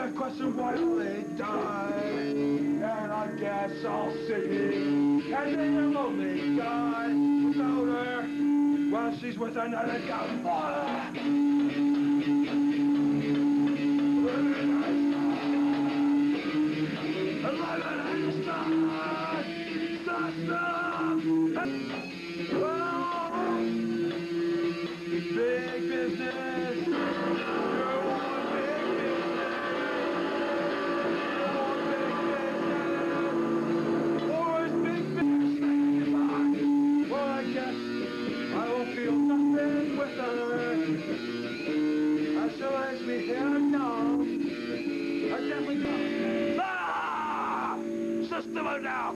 gonna question why they died. And I guess I'll see. And then a lonely guy without her while she's with another guy. Big business. System of now!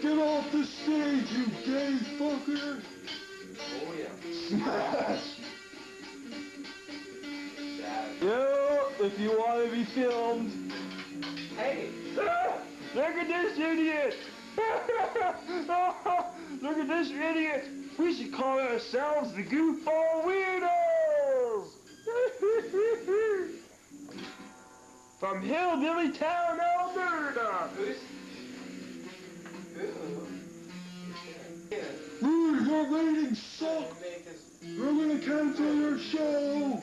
Get off the stage, you gay fucker! Oh yeah. Smash! Yo, if you want to be filmed. Hey! Look at this idiot! Look at this idiot! We should call ourselves the Goofball Weirdos! From Hillbilly Town, Alberta! Dude, your ratings suck! We're gonna cancel your show!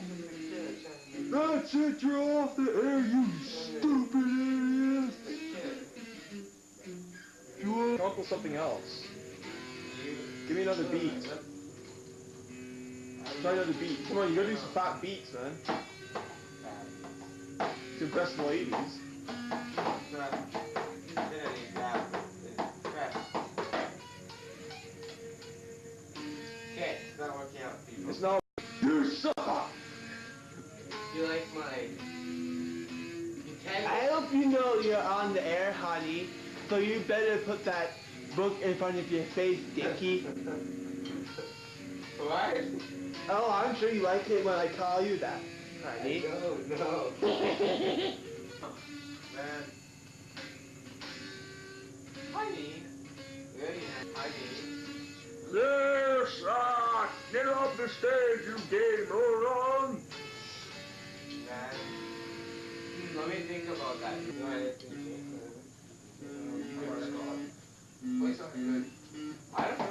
That's it, you're off the air, you stupid idiot! Come up with something else. Give me another beat. Try another beat. Come on, you gotta do some fat beats, man. To impress the ladies. It's not. You suck! You like my... I hope you know you're on the air, honey. So you better put that book in front of your face, Dickie. What? Oh, I'm sure you like it when I call you that, honey. No. Man. Honey. Very nice. Honey. Yes, get off the stage, you gay moron! Man. Let me think about that. You can just play something good. I don't know.